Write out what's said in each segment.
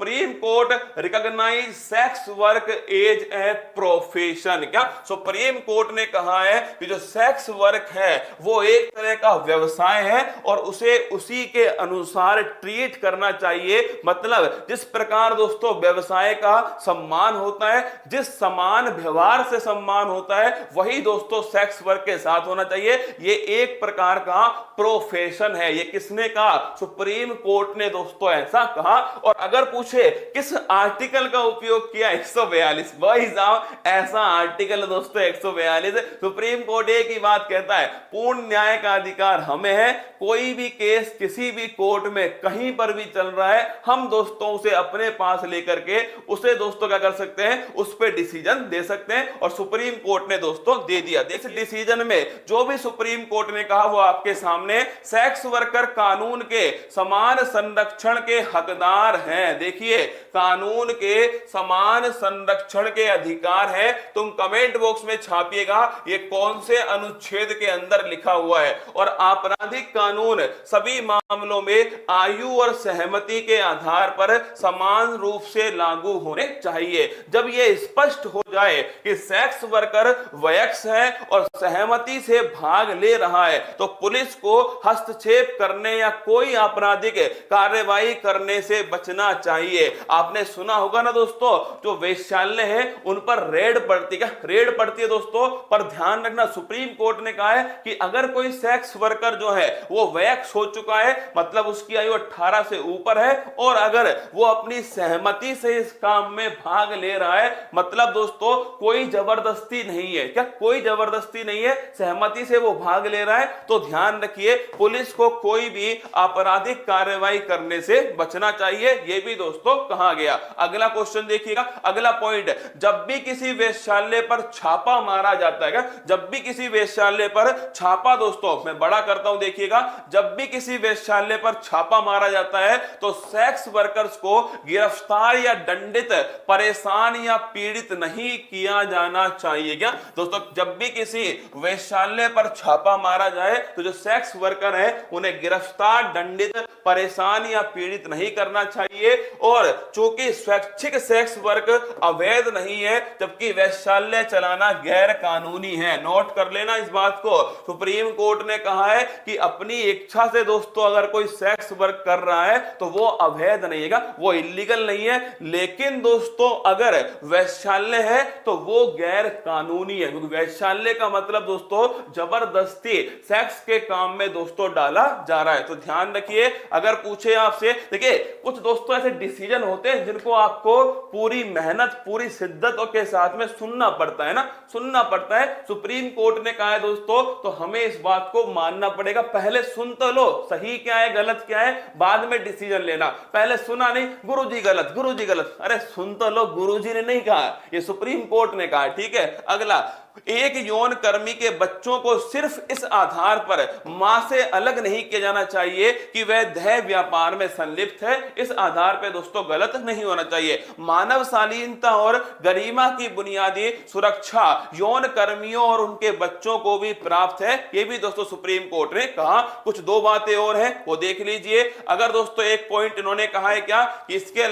Supreme Court recognise sex work as a profession. क्या Supreme Court ने कहा है कि जो सेक्स वर्क है वो एक तरह का व्यवसाय है और उसे उसी के अनुसार ट्रीट करना चाहिए। मतलब जिस प्रकार दोस्तों व्यवसाय का सम्मान होता है, जिस समान व्यवहार से सम्मान होता है, वही दोस्तों सेक्स वर्क के साथ होना चाहिए। ये एक प्रकार का प्रोफेशन है। ये किसने कहा? सुप्रीम कोर्ट ने दोस्तों ऐसा कहा। और अगर पूछे किस आर्टिकल का उपयोग किया, 142। भाई साहब ऐसा आर्टिकल दोस्तों 142। सुप्रीम कोर्ट एक ही बात कहता है, पूर्ण न्याय का अधिकार हमें है। कोई भी केस किसी भी कोर्ट में कहीं पर भी चल रहा है, हम दोस्तों उसे अपने पास लेकर के उसे दोस्तों क्या कर सकते हैं, उस पर डिसीजन दे सकते हैं। और सुप्रीम कोर्ट ने दोस्तों दे दिया। इस डिसीजन में जो भी सुप्रीम कोर्ट ने कहा वो आपके सामने, सेक्स वर्कर कानून के समान संरक्षण के हकदार हैं। देखिए, कानून के समान संरक्षण के अधिकार है। तुम कमेंट बॉक्स में छापिएगा ये कौन से अनुच्छेद के अंदर लिखा हुआ है। और आपराधिक कानून सभी मामलों में आयु और सहमति के आधार पर समान रूप से लागू होने चाहिए। जब यह स्पष्ट हो जाए कि सेक्स वर्कर वयस्क है और सहमति से भाग ले रहा है, तो पुलिस को हस्तक्षेप करने या कोई आपराधिक कार्रवाई करने से बचना चाहिए। आपने सुना होगा ना दोस्तों, जो वेश्यालय है उन पर रेड पड़ती है। रेड पड़ती है दोस्तों, पर ध्यान रखना सुप्रीम कोर्ट ने कहा है कि अगर कोई सेक्स वर्कर जो है वो वयस्क हो चुका है, मतलब उसकी आयु 18 से ऊपर है, और अगर वो अपनी सहमति से इस काम में भाग ले रहा है, मतलब दोस्तों कोई जबरदस्ती नहीं है। क्या कोई जबरदस्ती नहीं है, सहमति से वो भाग ले रहा है, तो ध्यान रखिए पुलिस को कोई भी आपराधिक कार्रवाई करने से बचना चाहिए। यह भी दोस्तों कहा गया। अगला क्वेश्चन देखिएगा, अगला पॉइंट, जब भी किसी वेश्यालय पर छापा मारा जाता है, जब भी किसी वेश्यालय पर छापा, दोस्तों मैं बड़ा करता हूं, देखिएगा, जब भी किसी वेश्यालय पर छापा मारा जाता है तो सेक्स वर्कर्स को गिरफ्तार या दंडित, परेशान या पीड़ित नहीं किया जाना चाहिए। क्या दोस्तों, जब भी किसी वेश्यालय पर छापा मारा जाए तो जो सेक्स वर्कर है उन्हें गिरफ्तार, दंडित, परेशान या पीड़ित नहीं करना चाहिए। और चूंकि स्वैच्छिक सेक्स वर्क अवैध नहीं है, जबकि वेश्यालय चलाना गैर कानूनी है। नोट कर लेना इस बात को। सुप्रीम कोर्ट ने कहा है कि अपनी इच्छा से दोस्तों अगर कोई सेक्स वर्क कर रहा है तो वो अवैध नहीं है, वो इलीगल नहीं है। लेकिन दोस्तों अगर वेश्यालय है तो वो गैर कानूनी है, क्योंकि वेश्यालय का मतलब दोस्तों जबरदस्ती सेक्स के काम में दोस्तों डाला जा रहा है। तो ध्यान रखिए, अगर पूछे आपसे, देखिए कुछ दोस्तों ऐसे डिसीजन होते हैं जिनको आपको पूरी मेहनत, पूरी शिद्दत के साथ में सुनना पड़ता है ना, सुनना पड़ता है। सुप्रीम कोर्ट ने कहा है दोस्तों, तो हमें इस बात को मानना पड़ेगा। पहले सुन तो लो सही क्या है गलत क्या है, बाद में डिसीजन लेना। पहले सुना नहीं, गुरुजी गलत, गुरुजी गलत, अरे सुन तो लो, गुरुजी ने नहीं कहा, ये सुप्रीम कोर्ट ने कहा। ठीक है, अगला, एक यौन कर्मी के बच्चों को सिर्फ इस आधार पर मां से अलग नहीं किया जाना चाहिए कि वह देह व्यापार में संलिप्त है। इस आधार पर दोस्तों गलत नहीं होना चाहिए। मानव शालीनता और गरिमा की बुनियादी सुरक्षा यौन कर्मियों और उनके बच्चों को भी प्राप्त है। यह भी दोस्तों सुप्रीम कोर्ट ने कहा। कुछ दो बातें और हैं वो देख लीजिए। अगर दोस्तों एक पॉइंट इन्होंने कहा है क्या कि इसके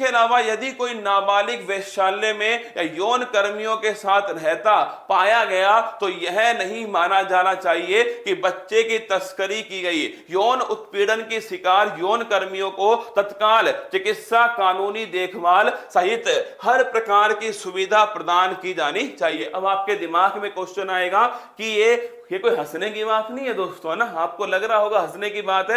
अलावा यदि कोई नाबालिग वेश्यालय में या यौन कर्मियों के साथ रहता पाया गया तो यह नहीं माना जाना चाहिए कि बच्चे की तस्करी की गई। यौन उत्पीड़न की शिकार यौन कर्मियों को तत्काल चिकित्सा, कानूनी देखभाल सहित हर प्रकार की सुविधा प्रदान की जानी चाहिए। अब आपके दिमाग में क्वेश्चन आएगा कि ये कोई हंसने की बात नहीं है दोस्तों, है ना, आपको लग रहा होगा हंसने की बात है।